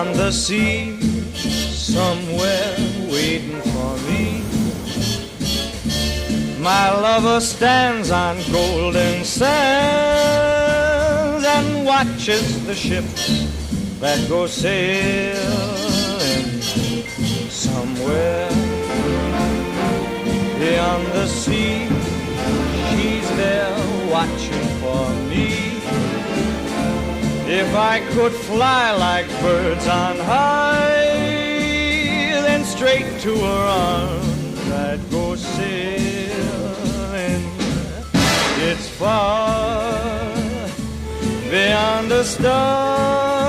beyond the sea, somewhere waiting for me. My lover stands on golden sands and watches the ships that go sailing somewhere beyond the sea. She's there watching for me. If I could fly like birds on high, then straight to her arms I'd go sailing. It's far beyond the stars